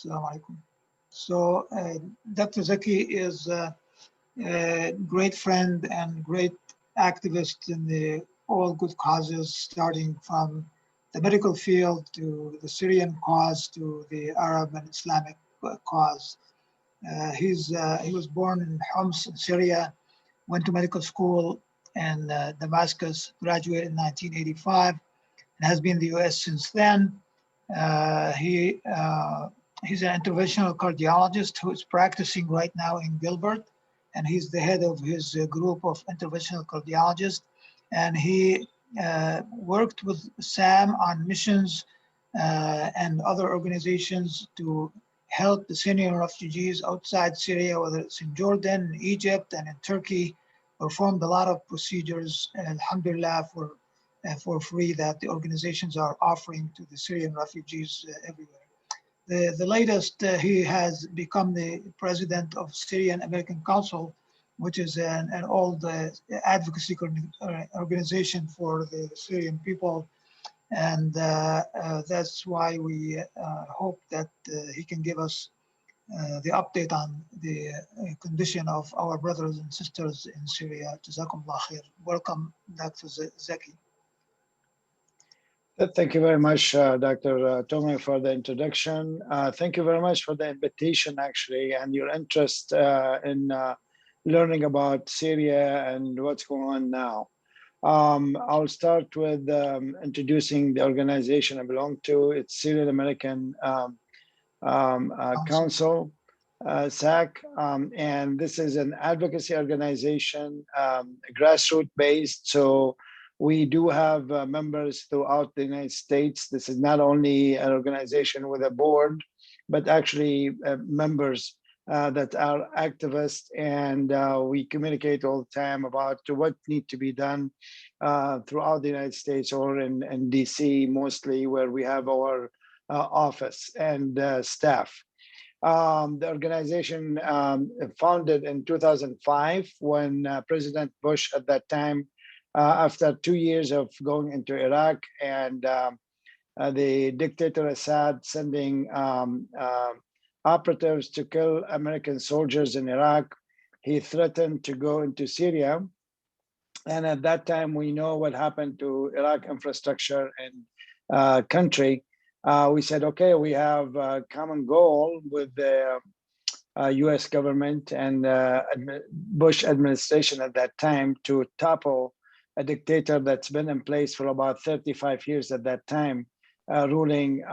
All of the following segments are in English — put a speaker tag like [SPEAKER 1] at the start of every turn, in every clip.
[SPEAKER 1] Assalamu alaikum. So Dr. Zaki is a great friend and great activist in the all good causes, starting from the medical field to the Syrian cause to the Arab and Islamic cause. He was born in Homs in Syria, went to medical school in Damascus, graduated in 1985, and has been in the U.S. since then. He's an interventional cardiologist who is practicing right now in Gilbert, and he's the head of his group of interventional cardiologists. And he worked with Sam on missions and other organizations to help the Syrian refugees outside Syria, whether it's in Jordan, Egypt, and in Turkey. Performed a lot of procedures, alhamdulillah, for free that the organizations are offering to the Syrian refugees everywhere. The latest, he has become the president of Syrian American Council, which is an old advocacy organization for the Syrian people. And that's why we hope that he can give us the update on the condition of our brothers and sisters in Syria. Jazakumullah khair. Welcome, Dr. Zaki.
[SPEAKER 2] Thank you very much, Dr. Tomei, for the introduction. Thank you very much for the invitation, actually, and your interest in learning about Syria and what's going on now. I'll start with introducing the organization I belong to. It's Syrian American Council, SAC, and this is an advocacy organization, grassroots based. So we do have members throughout the United States. This is not only an organization with a board, but actually members that are activists, and we communicate all the time about what needs to be done throughout the United States or in DC mostly, where we have our office and staff. The organization founded in 2005 when President Bush at that time, after 2 years of going into Iraq and the dictator Assad sending operatives to kill American soldiers in Iraq, he threatened to go into Syria. And at that time, we know what happened to Iraq infrastructure and country. We said, okay, we have a common goal with the US government and Bush administration at that time to topple a dictator that's been in place for about 35 years at that time, ruling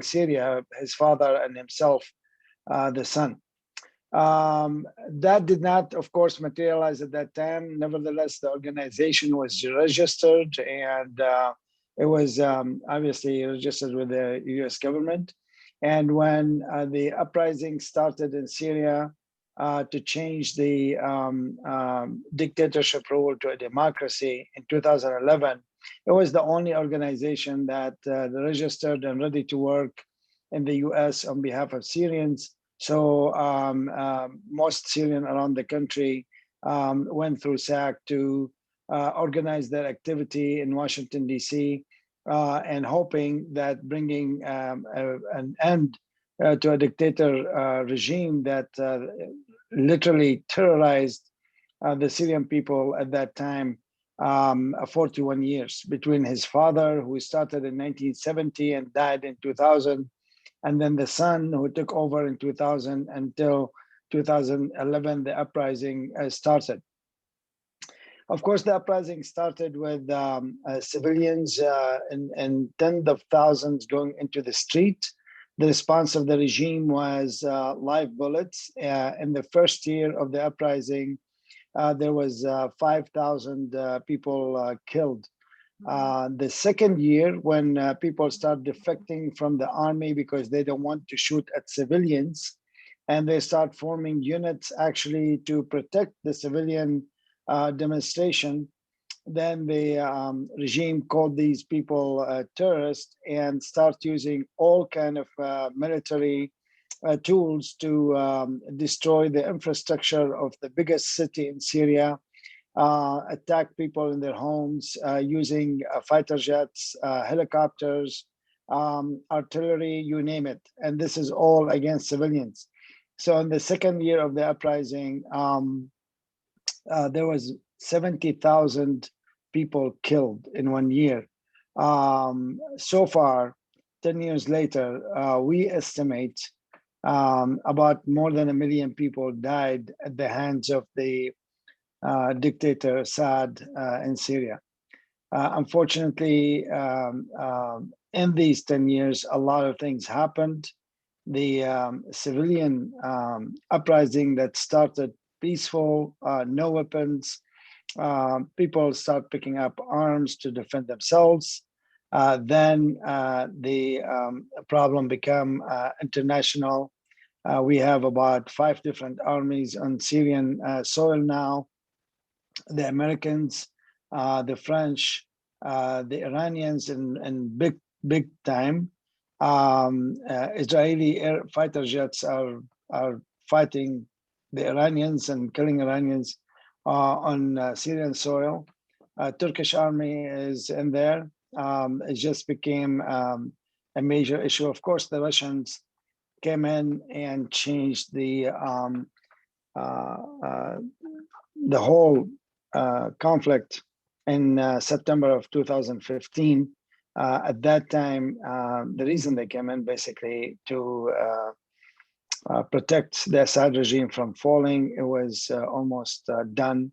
[SPEAKER 2] Syria, his father and himself, the son. That did not, of course, materialize at that time. Nevertheless, the organization was registered, and it was obviously registered with the US government. And when the uprising started in Syria to change the dictatorship rule to a democracy in 2011, it was the only organization that registered and ready to work in the US on behalf of Syrians. So most Syrians around the country went through SAC to organize their activity in Washington, DC, and hoping that bringing an end to a dictator regime that literally terrorized the Syrian people at that time, 41 years, between his father, who started in 1970 and died in 2000, and then the son, who took over in 2000 until 2011, the uprising started. Of course, the uprising started with civilians and tens of thousands going into the street. The response of the regime was live bullets. In the first year of the uprising, there was 5,000 people killed. The second year, when people start defecting from the army because they don't want to shoot at civilians, and they start forming units actually to protect the civilian demonstration, then the regime called these people terrorists and start using all kind of military tools to destroy the infrastructure of the biggest city in Syria, attack people in their homes using fighter jets, helicopters, artillery, you name it. And this is all against civilians. So in the second year of the uprising, there was 70,000 people killed in 1 year. So far, 10 years later, we estimate about more than 1 million people died at the hands of the dictator Assad in Syria. Unfortunately, in these 10 years, a lot of things happened. The civilian uprising that started peaceful, no weapons, people start picking up arms to defend themselves. Then the problem became international. We have about 5 different armies on Syrian soil now. The Americans, the French, the Iranians, and big time. Israeli fighter jets are fighting the Iranians and killing Iranians on Syrian soil. Turkish army is in there. It just became a major issue. Of course, the Russians came in and changed the whole conflict in September of 2015. At that time, the reason they came in basically to protect the Assad regime from falling. It was almost done.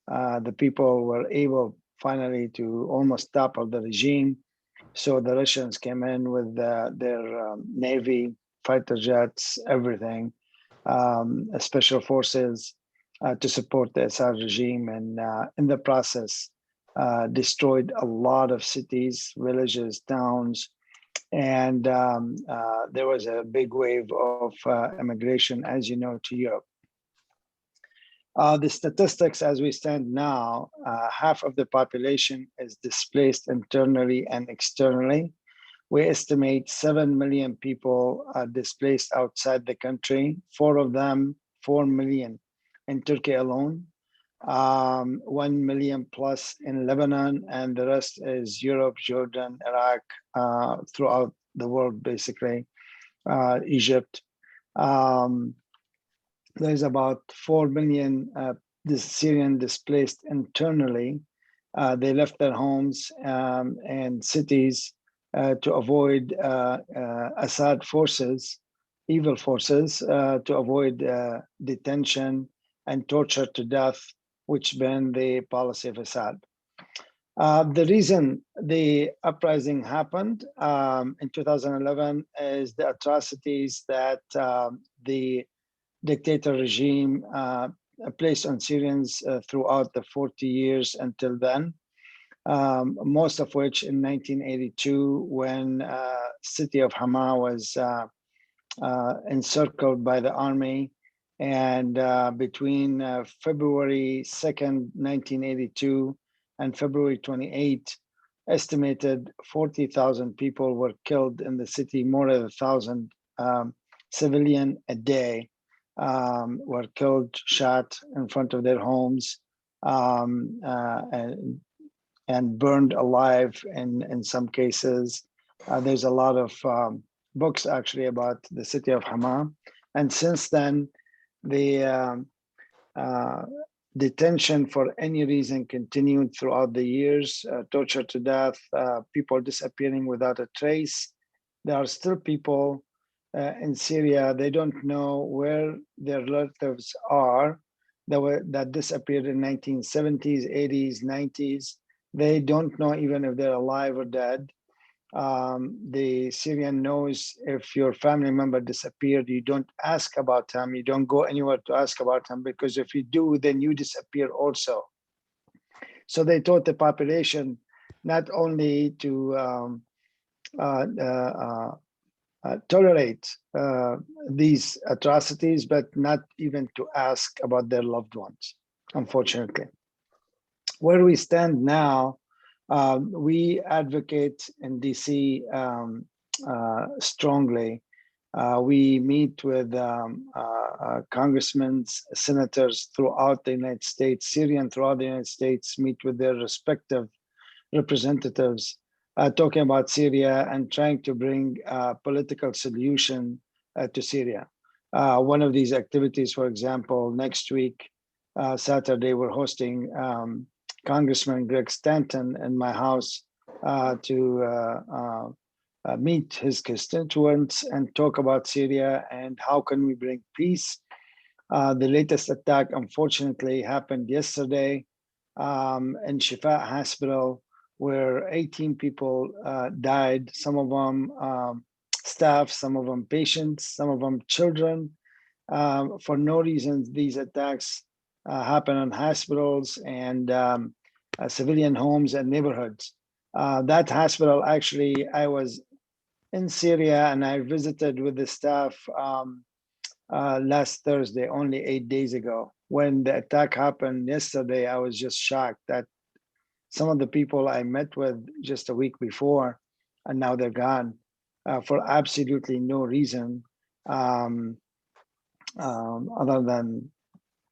[SPEAKER 2] The people were able finally to almost topple the regime. So the Russians came in with their navy, fighter jets, everything, special forces to support the Assad regime, and in the process destroyed a lot of cities, villages, towns, and there was a big wave of immigration, as you know, to Europe. The statistics as we stand now, half of the population is displaced internally and externally. We estimate 7 million people are displaced outside the country, 4 million in Turkey alone, 1 million plus in Lebanon, and the rest is Europe, Jordan, Iraq, throughout the world, basically, Egypt. There's about 4 million Syrian displaced internally. They left their homes and cities to avoid Assad forces, evil forces, to avoid detention and torture to death, which been the policy of Assad. The reason the uprising happened in 2011 is the atrocities that the dictator regime placed on Syrians throughout the 40 years until then. Most of which in 1982, when city of Hama was encircled by the army, and between February 2nd, 1982 and February 28, estimated 40,000 people were killed in the city. More than 1,000 civilian a day were killed, shot in front of their homes, and burned alive in some cases. There's a lot of books actually about the city of Hama. And since then, the detention for any reason continued throughout the years, torture to death, people disappearing without a trace. There are still people in Syria, they don't know where their relatives are that disappeared in 1970s, 80s, 90s. They don't know even if they're alive or dead. The Syrian knows if your family member disappeared, you don't ask about him. You don't go anywhere to ask about him, because if you do, then you disappear also. So they taught the population not only to tolerate these atrocities, but not even to ask about their loved ones, unfortunately. Where we stand now, we advocate in DC strongly. We meet with congressmen, senators throughout the United States, Syrian throughout the United States, meet with their respective representatives talking about Syria and trying to bring a political solution to Syria. One of these activities, for example, next week, Saturday, we're hosting Congressman Greg Stanton in my house to meet his constituents and talk about Syria and how can we bring peace. The latest attack, unfortunately, happened yesterday in Shifa Hospital, where 18 people died, some of them staff, some of them patients, some of them children. For no reason, these attacks happen on hospitals and civilian homes and neighborhoods. That hospital, actually, I was in Syria and I visited with the staff last Thursday, only 8 days ago. When the attack happened yesterday, I was just shocked that some of the people I met with just a week before, and now they're gone for absolutely no reason other than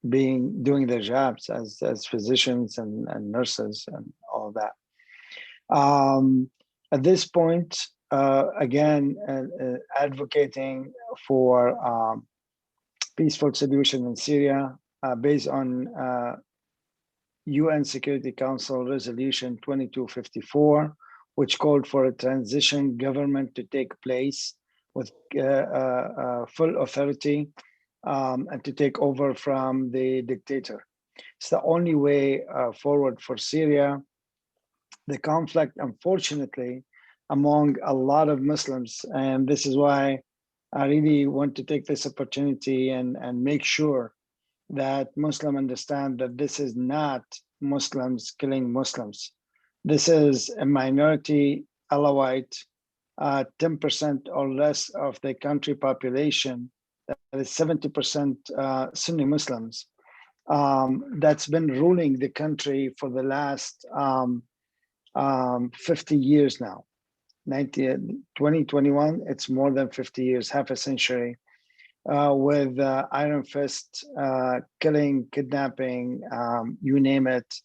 [SPEAKER 2] doing their jobs as physicians and nurses and all that. At this point, again, advocating for peaceful solution in Syria based on UN Security Council Resolution 2254, which called for a transition government to take place with full authority and to take over from the dictator. It's the only way forward for Syria. The conflict, unfortunately, among a lot of Muslims, and this is why I really want to take this opportunity and make sure that Muslims understand that this is not Muslims killing Muslims. This is a minority Alawite, 10% or less of the country population, that is 70% Sunni Muslims, that's been ruling the country for the last 50 years now. 2021, it's more than 50 years, half a century, with iron fist, killing, kidnapping, you name it.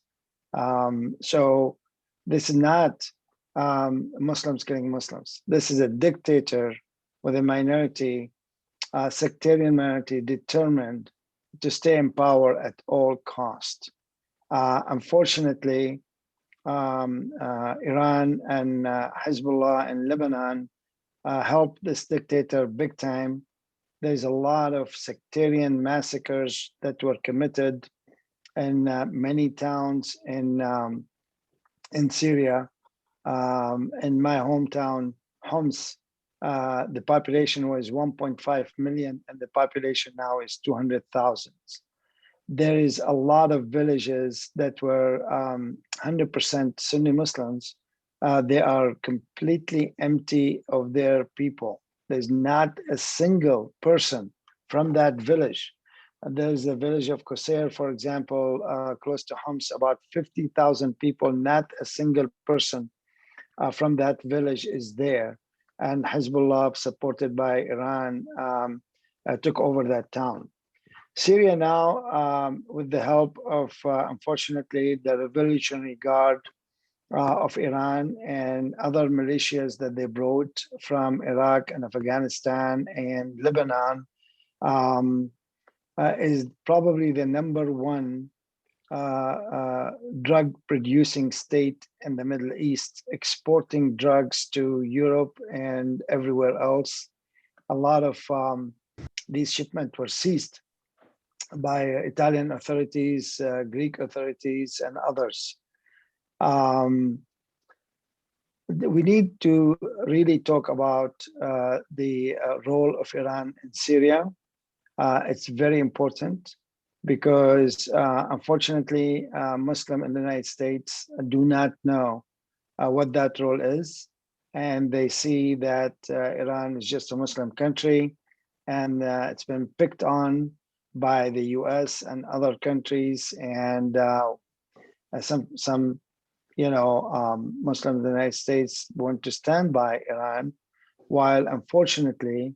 [SPEAKER 2] So this is not Muslims killing Muslims. This is a dictator with a minority, sectarian minority, determined to stay in power at all cost. Unfortunately, Iran and Hezbollah in Lebanon helped this dictator big time. There's a lot of sectarian massacres that were committed in many towns in Syria. In my hometown, Homs, the population was 1.5 million, and the population now is 200,000. There is a lot of villages that were 100% Sunni Muslims. They are completely empty of their people. There's not a single person from that village. There's a village of Qusair, for example, close to Homs, about 50,000 people, not a single person from that village is there. And Hezbollah, supported by Iran, took over that town. Syria now, with the help of, unfortunately, the Revolutionary Guard of Iran and other militias that they brought from Iraq and Afghanistan and Lebanon, is probably the #1 drug-producing state in the Middle East, exporting drugs to Europe and everywhere else. A lot of these shipments were seized by Italian authorities, Greek authorities, and others. We need to really talk about the role of Iran in Syria. It's very important because unfortunately, Muslims in the United States do not know what that role is. And they see that Iran is just a Muslim country, and it's been picked on by the US and other countries, and some Muslims in the United States want to stand by Iran, while unfortunately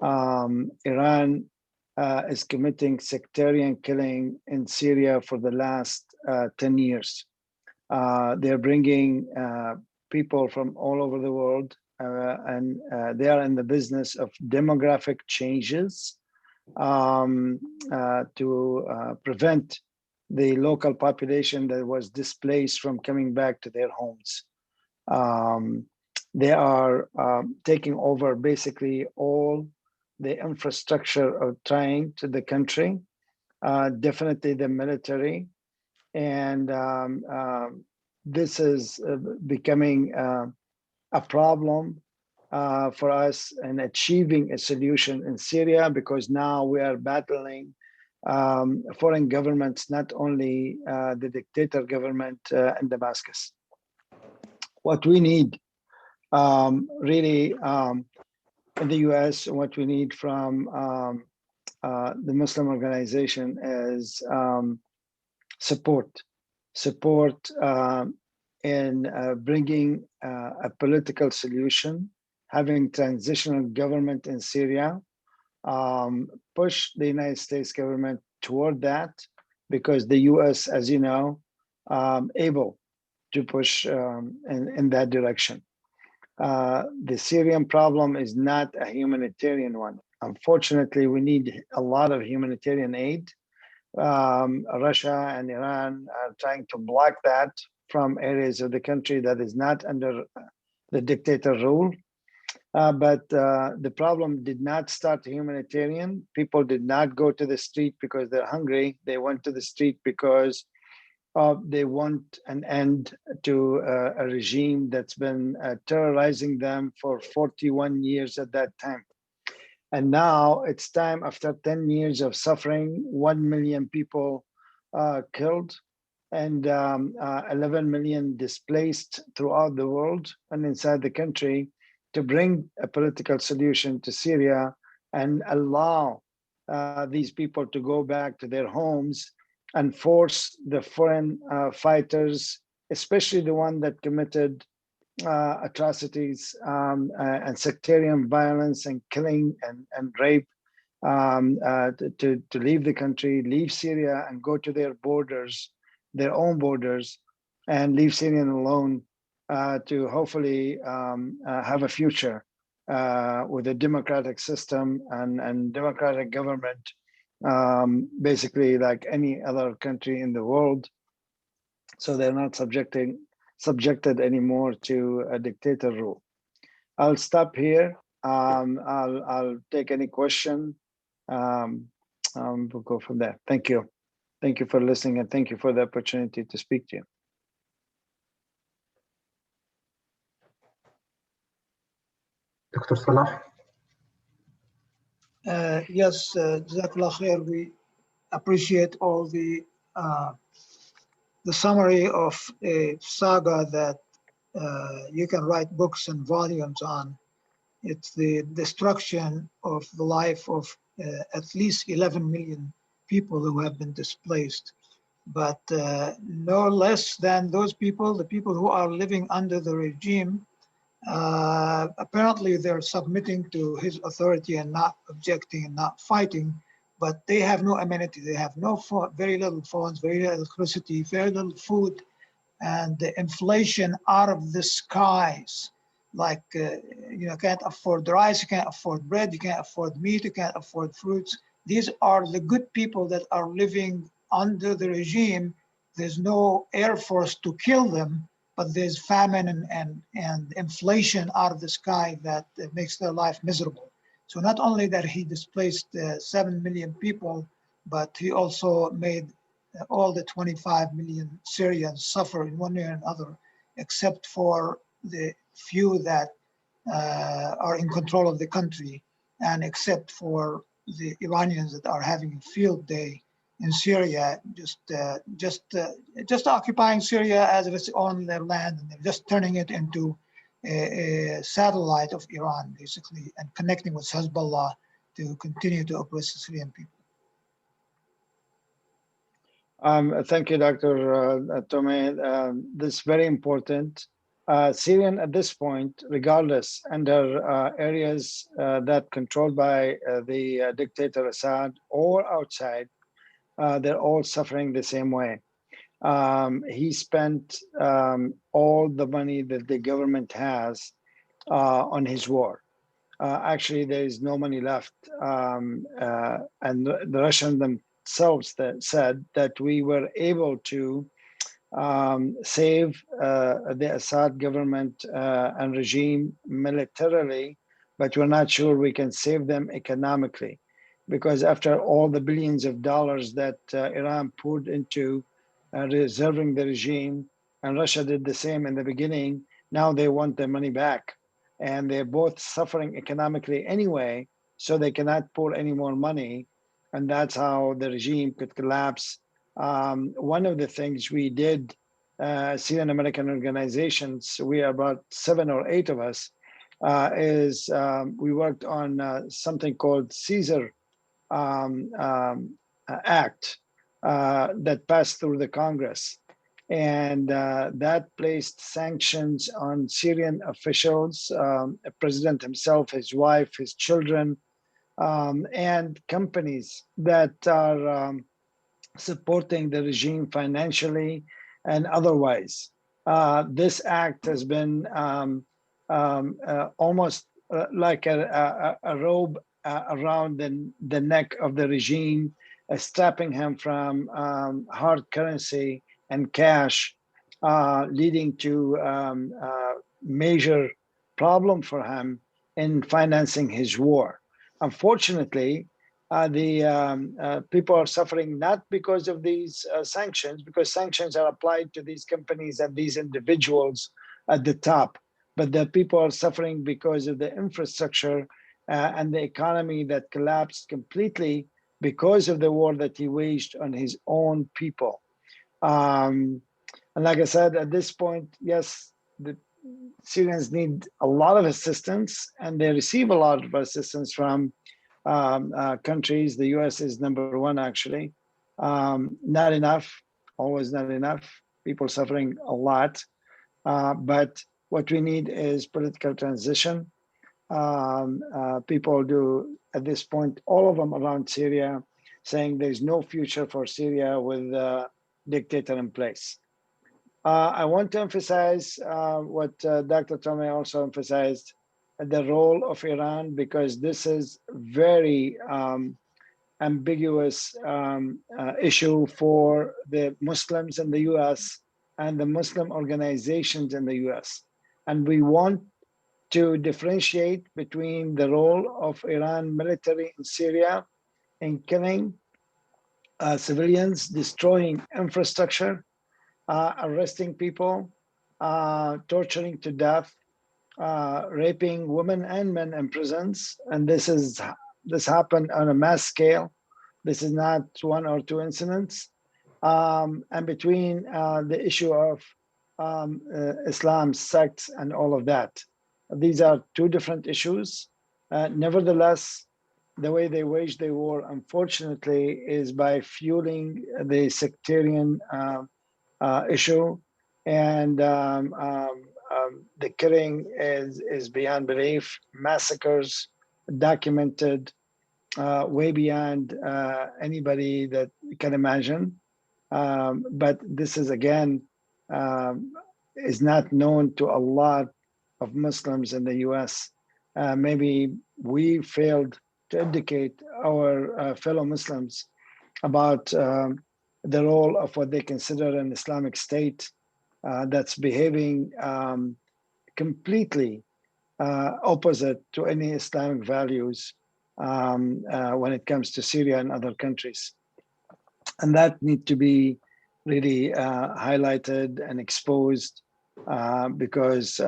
[SPEAKER 2] Iran is committing sectarian killing in Syria for the last 10 years. They're bringing people from all over the world, and they are in the business of demographic changes to prevent the local population that was displaced from coming back to their homes. They are taking over basically all the infrastructure of trying to the country, definitely the military, and this is becoming a problem for us in achieving a solution in Syria, because now we are battling foreign governments, not only the dictator government in Damascus. What we need really in the US, what we need from the Muslim organization is support in bringing a political solution, having transitional government in Syria, push the United States government toward that, because the US, as you know, able to push in that direction. The Syrian problem is not a humanitarian one. Unfortunately, we need a lot of humanitarian aid. Russia and Iran are trying to block that from areas of the country that is not under the dictator rule. But the problem did not start humanitarian. People did not go to the street because they're hungry. They went to the street because they want an end to a regime that's been terrorizing them for 41 years at that time. And now it's time, after 10 years of suffering, 1 million people killed and 11 million displaced throughout the world and inside the country, to bring a political solution to Syria and allow these people to go back to their homes and force the foreign fighters, especially the one that committed atrocities and sectarian violence and killing and rape, to leave the country, leave Syria and go to their borders, their own borders, and leave Syrian alone to hopefully have a future with a democratic system and democratic government, basically like any other country in the world. So they're not subjected anymore to a dictator rule. I'll stop here. I'll take any question. We'll go from there. Thank you. Thank you for listening, and thank you for the opportunity to speak to you.
[SPEAKER 3] Dr. Salah?
[SPEAKER 1] Yes, Jazakallah khair. We appreciate all the summary of a saga that you can write books and volumes on. It's the destruction of the life of at least 11 million people who have been displaced. But no less than those people, the people who are living under the regime, apparently they're submitting to his authority and not objecting and not fighting, but they have no amenity. They have no very little phones, very little electricity, very little food, and the inflation out of the skies. Like, can't afford rice, you can't afford bread, you can't afford meat, you can't afford fruits. These are the good people that are living under the regime. There's no air force to kill them, but there's famine and inflation out of the sky that makes their life miserable. So not only that he displaced 7 million people, but he also made all the 25 million Syrians suffer in one way or another, except for the few that are in control of the country, and except for the Iranians that are having a field day in Syria, just occupying Syria as if it's on their land, and they're just turning it into a satellite of Iran, basically, and connecting with Hezbollah to continue to oppress the Syrian people.
[SPEAKER 2] Thank you, Dr. Tomei. This is very important. Syrian at this point, regardless, under areas that controlled by the dictator Assad or outside, they're all suffering the same way. he spent all the money that the government has on his war. Actually, there is no money left. And the Russians themselves that said that we were able to save the Assad government and regime militarily, but we're not sure we can save them economically. Because after all the billions of dollars that Iran poured into reserving the regime, and Russia did the same in the beginning, now they want their money back. And they're both suffering economically anyway, so they cannot pour any more money. And that's how the regime could collapse. One of the things we did, Syrian American organizations, we are about 7 or 8 of us, is we worked on something called Caesar Act that passed through the Congress. And that placed sanctions on Syrian officials, the president himself, his wife, his children, and companies that are supporting the regime financially and otherwise. This act has been almost like a robe around the neck of the regime, stopping him from hard currency and cash, leading to major problem for him in financing his war. Unfortunately, the people are suffering not because of these sanctions, because sanctions are applied to these companies and these individuals at the top, but the people are suffering because of the infrastructure and the economy that collapsed completely because of the war that he waged on his own people. And like I said, at this point, yes, the Syrians need a lot of assistance, and they receive a lot of assistance from countries. The US is number one, actually. Not enough, always not enough. People suffering a lot. But what we need is political transition. People do, at this point, all of them around Syria, saying there's no future for Syria with a dictator in place. I want to emphasize what Dr. Tomei also emphasized, the role of Iran, because this is very ambiguous issue for the Muslims in the US and the Muslim organizations in the US. And we want to differentiate between the role of Iran military in Syria in killing civilians, destroying infrastructure, arresting people, torturing to death, raping women and men in prisons. And this happened on a mass scale. This is not 1 or 2 incidents. And between the issue of Islam sects and all of that. These are 2 different issues. Nevertheless, the way they wage their war, unfortunately, is by fueling the sectarian issue, and the killing is beyond belief. Massacres documented way beyond anybody that can imagine. But this is again is not known to a lot of Muslims in the U.S. Maybe we failed to educate our fellow Muslims about the role of what they consider an Islamic State that's behaving completely opposite to any Islamic values when it comes to Syria and other countries. And that need to be really highlighted and exposed because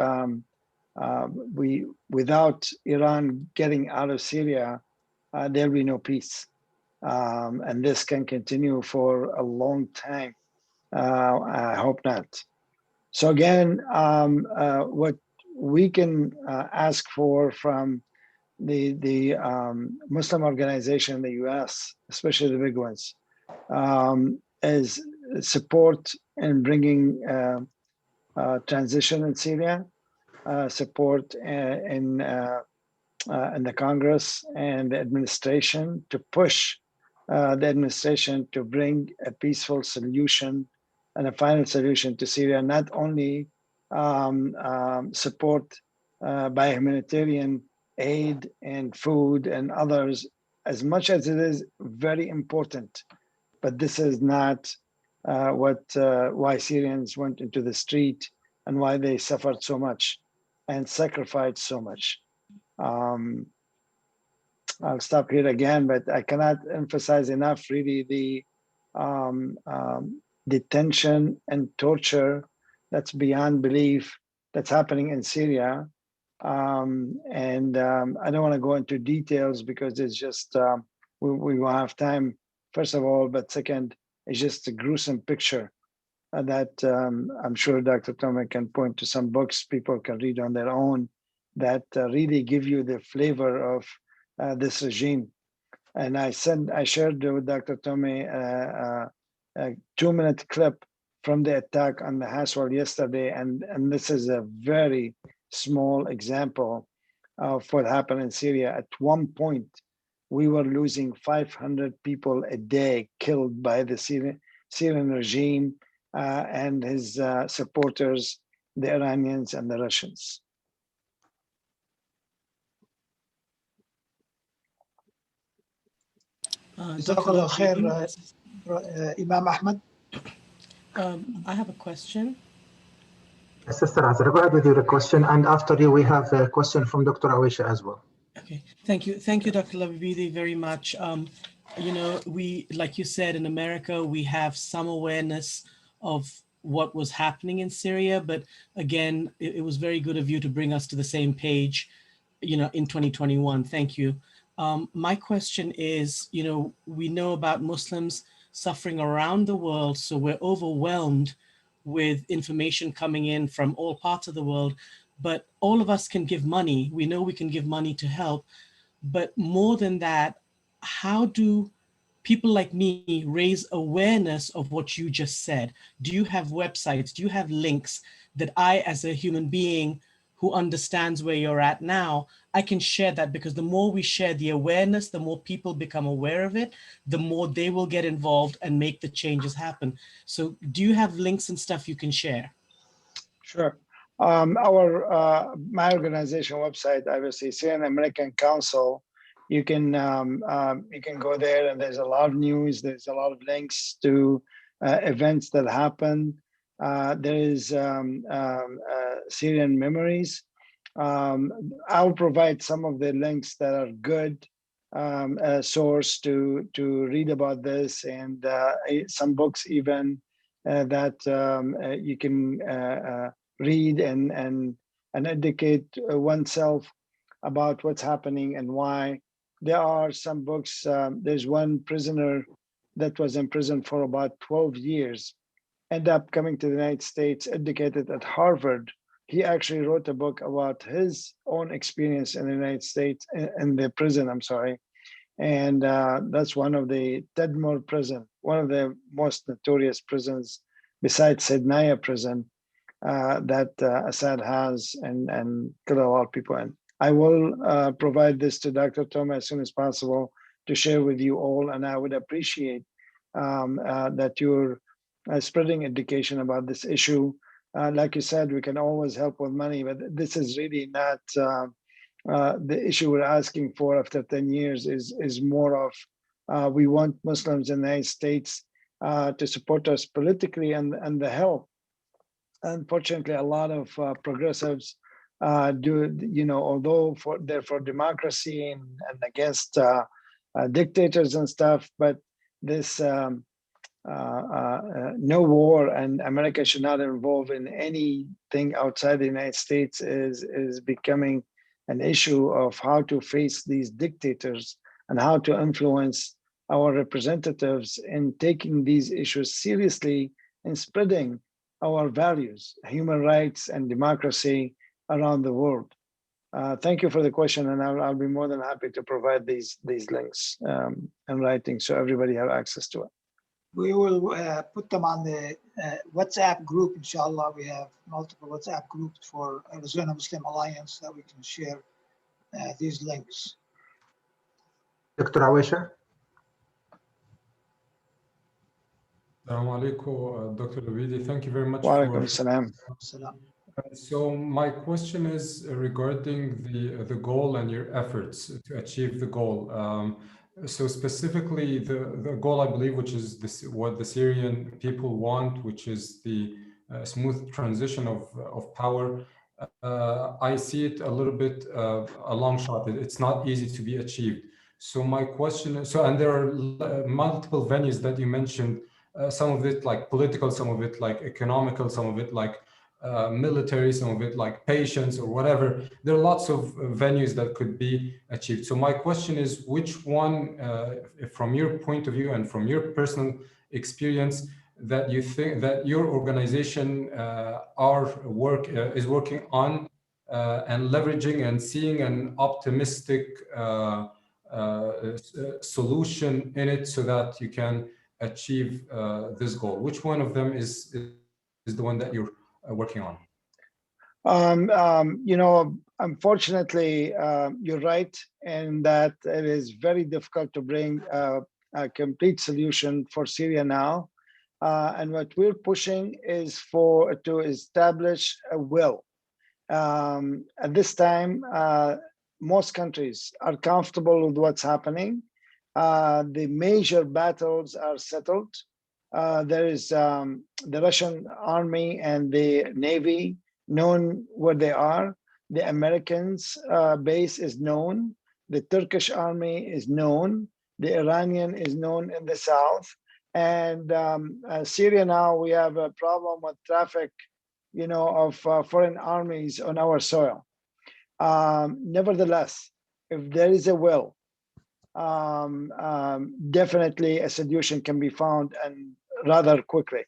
[SPEAKER 2] without Iran getting out of Syria, there'll be no peace. And this can continue for a long time. I hope not. So again, what we can ask for from the Muslim organization in the U.S., especially the big ones, is support in bringing transition in Syria, support in the Congress and the administration to push the administration to bring a peaceful solution and a final solution to Syria, not only support by humanitarian aid and food and others, as much as it is very important. But this is not why Syrians went into the street and why they suffered so much and sacrificed so much. I'll stop here again, but I cannot emphasize enough really the detention and torture that's beyond belief that's happening in Syria. I don't want to go into details because it's just, we won't have time, first of all, but second, it's just a gruesome picture that I'm sure Dr. Tome can point to some books people can read on their own that really give you the flavor of this regime. And I shared with Dr. Tome a 2-minute clip from the attack on the Haswell yesterday, and this is a very small example of what happened in Syria. At one point, we were losing 500 people a day killed by the Syrian regime and his supporters, the Iranians and the Russians.
[SPEAKER 1] Jazakallah khair, Imam Ahmed.
[SPEAKER 4] I have a question.
[SPEAKER 3] Sister Azra, go ahead with your question, and after you, we have a question from Dr. Awisha as well.
[SPEAKER 4] Okay, thank you, Dr. Lababidi, very much. You know, we, like you said, in America, we have some awareness of what was happening in Syria, but again, it was very good of you to bring us to the same page, you know, in 2021. Thank you. My question is, you know, we know about Muslims suffering around the world, so we're overwhelmed with information coming in from all parts of the world, but all of us can give money. We know we can give money to help, but more than that, how do people like me raise awareness of what you just said? Do you have websites? Do you have links that I, as a human being who understands where you're at now, I can share that? Because the more we share the awareness, the more people become aware of it, the more they will get involved and make the changes happen. So do you have links and stuff you can share?
[SPEAKER 2] Sure. My organization website, obviously, Syrian American Council. You can go there, and there's a lot of news. There's a lot of links to events that happen. There is Syrian Memories. I'll provide some of the links that are good source to read about this, and some books even that you can read and educate oneself about what's happening and why. There are some books. There's one prisoner that was in prison for about 12 years, ended up coming to the United States, educated at Harvard. He actually wrote a book about his own experience in the United States, in the prison, I'm sorry. And that's one of the Tedmore prison, one of the most notorious prisons besides Sednaya prison that Assad has and killed a lot of people in. I will provide this to Dr. Tome as soon as possible to share with you all, and I would appreciate that you're spreading education about this issue. Like you said, we can always help with money, but this is really not the issue we're asking for after 10 years is more of we want Muslims in the United States to support us politically and the help. Unfortunately, a lot of progressives do, you know, although they're for democracy and against dictators and stuff, but this no war and America should not involve in anything outside the United States is becoming an issue of how to face these dictators and how to influence our representatives in taking these issues seriously and spreading our values, human rights and democracy around the world. Thank you for the question, and I'll be more than happy to provide these links in writing so everybody have access to it.
[SPEAKER 1] We will put them on the WhatsApp group, inshallah. We have multiple WhatsApp groups for Arizona Muslim Alliance that we can share these links.
[SPEAKER 3] Dr. Awisha?
[SPEAKER 5] Assalamu alaikum, Dr. Lababidi. Thank you very much
[SPEAKER 2] Wa alaikum salam.
[SPEAKER 5] So my question is regarding the goal and your efforts to achieve the goal. So specifically the goal, I believe, which is what the Syrian people want, which is the smooth transition of power. I see it a little bit a long shot. It's not easy to be achieved. So my question is, and there are multiple venues that you mentioned, some of it like political, some of it like economical, some of it like military, some of it like patience or whatever. There are lots of venues that could be achieved. So my question is, which one, from your point of view and from your personal experience, that you think that your organization is working on and leveraging and seeing an optimistic solution in it so that you can achieve this goal? Which one of them is the one that you're working on?
[SPEAKER 2] Unfortunately, you're right in that it is very difficult to bring a complete solution for Syria now. And what we're pushing is to establish a will. At this time, most countries are comfortable with what's happening. The major battles are settled. There is the Russian army and the Navy known where they are. The Americans' base is known. The Turkish army is known. The Iranian is known in the south. And Syria now, we have a problem with traffic, of foreign armies on our soil. Nevertheless, if there is a will, definitely a solution can be found, and rather quickly.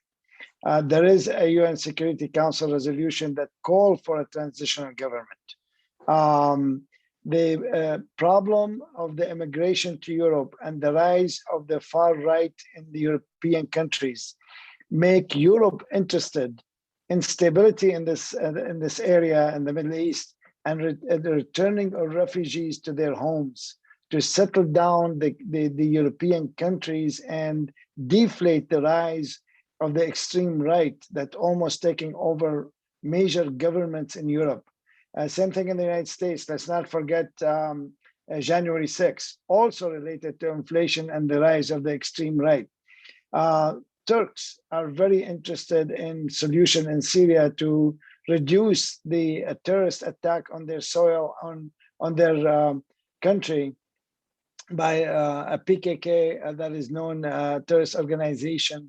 [SPEAKER 2] There is a UN Security Council resolution that called for a transitional government. The problem of the immigration to Europe and the rise of the far right in the European countries make Europe interested in stability in this area in the Middle East, and the returning of refugees to their homes to settle down the European countries and deflate the rise of the extreme right that almost taking over major governments in Europe. Same thing in the United States. Let's not forget January 6th, also related to inflation and the rise of the extreme right. Turks are very interested in solution in Syria to reduce the terrorist attack on their soil, on their country, by a PKK that is known terrorist organization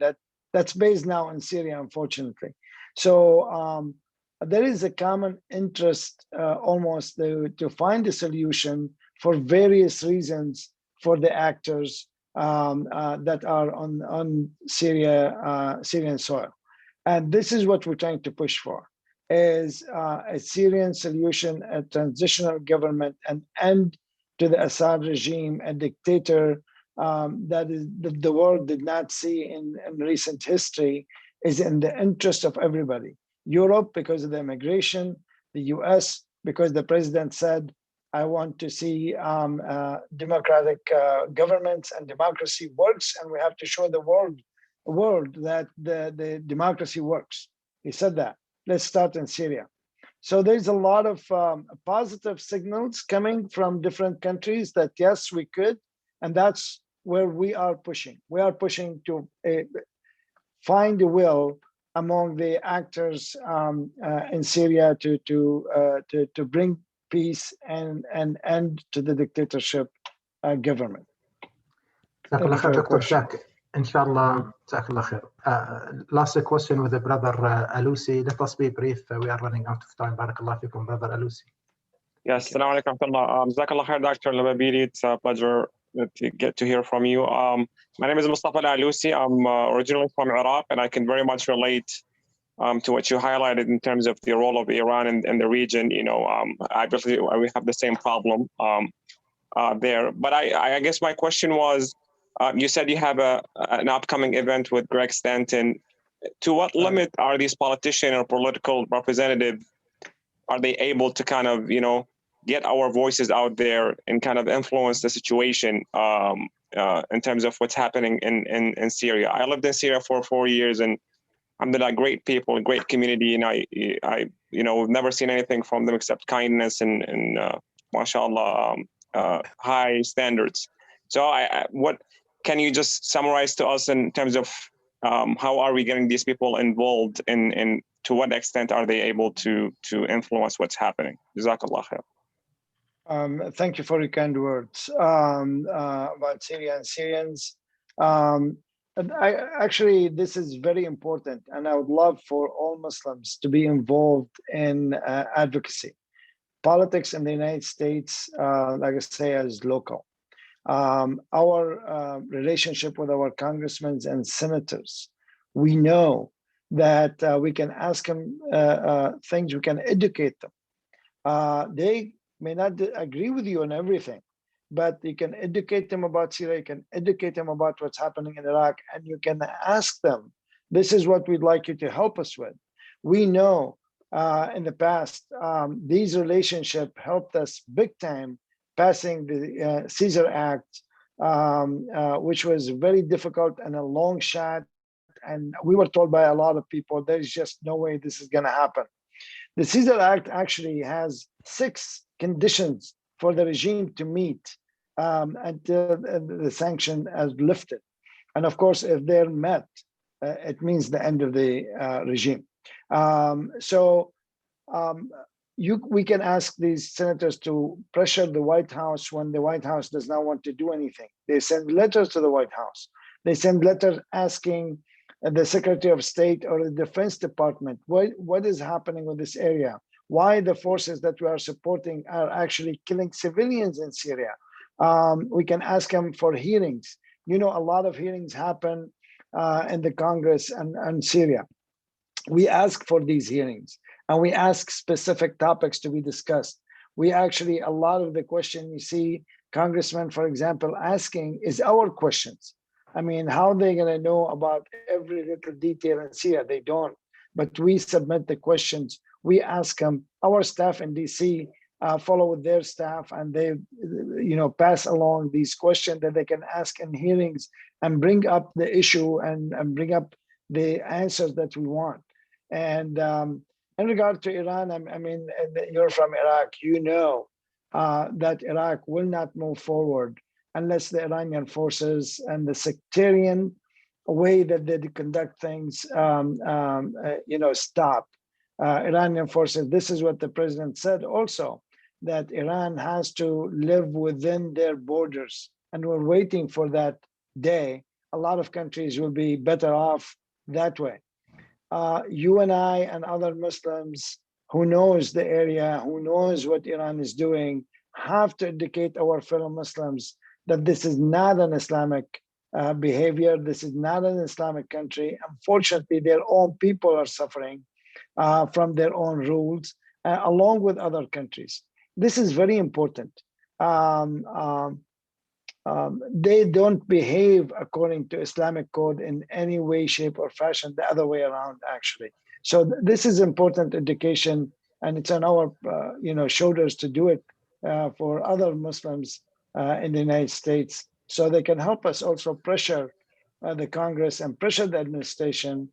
[SPEAKER 2] that's based now in Syria, unfortunately. So there is a common interest almost to find a solution for various reasons for the actors that are on Syrian soil. And this is what we're trying to push for, is a Syrian solution, a transitional government, an end to the Assad regime, a dictator that the world did not see in recent history, is in the interest of everybody. Europe, because of the immigration, the US, because the president said, I want to see democratic governments, and democracy works, and we have to show the world that the democracy works. He said that. Let's start in Syria. So there's a lot of positive signals coming from different countries that yes, we could, and that's where we are pushing. We are pushing to find a will among the actors in Syria to bring peace and end to the dictatorship government.
[SPEAKER 3] جزاك الله خير دكتور زاك. إن شاء الله جزاك الله خير. Last question with the brother Alusi. Let us be brief. We are running out of time. بارك الله فيكم, brother Alusi.
[SPEAKER 6] Yes, assalamu alaikum warahmatullah. Jazakallah khair, Dr. Lababidi. It's a pleasure to get to hear from you. My name is Mustafa Alusi. I'm originally from Iraq, and I can very much relate to what you highlighted in terms of the role of Iran in the region. Obviously we have the same problem there. But I guess my question was, you said you have an upcoming event with Greg Stanton. To what limit are these politicians or political representatives, are they able to kind of, get our voices out there and kind of influence the situation? in terms of what's happening in Syria. I lived in Syria for 4 years, and alhamdulillah, great people, great community, and I we've never seen anything from them except kindness and mashallah, high standards. So what can you just summarize to us in terms of how are we getting these people involved in to what extent are they able to influence what's happening? Jazakallah khair.
[SPEAKER 2] Thank you for your kind words about Syria and Syrians. Actually, this is very important, and I would love for all Muslims to be involved in advocacy. Politics in the United States, like I say, is local. Our relationship with our congressmen and senators, we know that we can ask them things, we can educate them. They may not agree with you on everything, but you can educate them about Syria, you can educate them about what's happening in Iraq, and you can ask them, this is what we'd like you to help us with. We know in the past, these relationships helped us big time passing the Caesar Act, which was very difficult and a long shot. And we were told by a lot of people, there's just no way this is going to happen. The Caesar Act actually has 6 conditions for the regime to meet until the sanction is lifted. And of course, if they're met, it means the end of the regime. We can ask these senators to pressure the White House when the White House does not want to do anything. They send letters to the White House. They send letters asking the Secretary of State or the Defense Department, what is happening with this area? Why the forces that we are supporting are actually killing civilians in Syria? We can ask them for hearings. You know, a lot of hearings happen in the Congress and Syria. We ask for these hearings, and we ask specific topics to be discussed. We actually, a lot of the question you see congressmen, for example, asking is our questions. I mean, how are they going to know about every little detail in Syria? They don't. But we submit the questions. We ask them. Our staff in DC follow with their staff, and they, pass along these questions that they can ask in hearings and bring up the issue and bring up the answers that we want. And in regard to Iran, I mean, you're from Iraq. You know that Iraq will not move forward unless the Iranian forces and the sectarian way that they conduct things, stop. Iranian forces, this is what the president said also, that Iran has to live within their borders. And we're waiting for that day. A lot of countries will be better off that way. You and I and other Muslims who knows the area, who knows what Iran is doing, have to educate our fellow Muslims that this is not an Islamic behavior. This is not an Islamic country. Unfortunately, their own people are suffering from their own rules, along with other countries. This is very important. They don't behave according to Islamic code in any way, shape, or fashion, the other way around, actually. So this is important education, and it's on our shoulders to do it for other Muslims in the United States, so they can help us also pressure the Congress and pressure the administration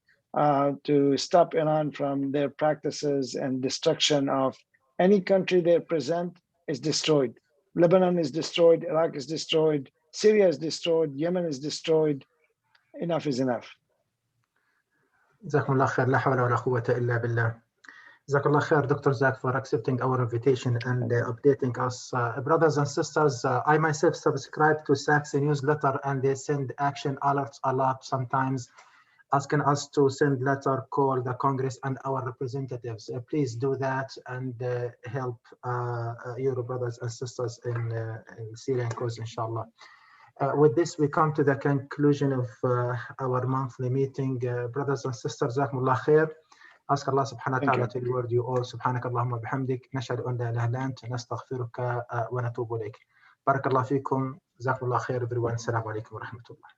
[SPEAKER 2] to stop Iran from their practices and destruction of any country they present is destroyed. Lebanon is destroyed, Iraq is destroyed, Syria is destroyed, Yemen is destroyed. Enough is enough.
[SPEAKER 3] جزاكم الله خير. لا حول ولا قوة إلا بالله. جزاك الله خير, Dr. Zak, for accepting our invitation and updating us. Brothers and sisters, I myself subscribe to Zak's newsletter, and they send action alerts a lot sometimes, asking us to send letter, call the Congress and our representatives. Please do that and help your brothers and sisters in Syrian cause, inshallah. With this, we come to the conclusion of our monthly meeting. Brothers and sisters, Jazakumullah khair. Ask Allah subhanahu wa ta'ala to reward you all. Subhanak Allahumma bihamdik. Nashhadu an la ilaha illa anta nastaghfiruka wa natubu ilayk. Barakallahu feekum. Jazakumullah khair, everyone. Assalamu alaikum wa rahmatullah.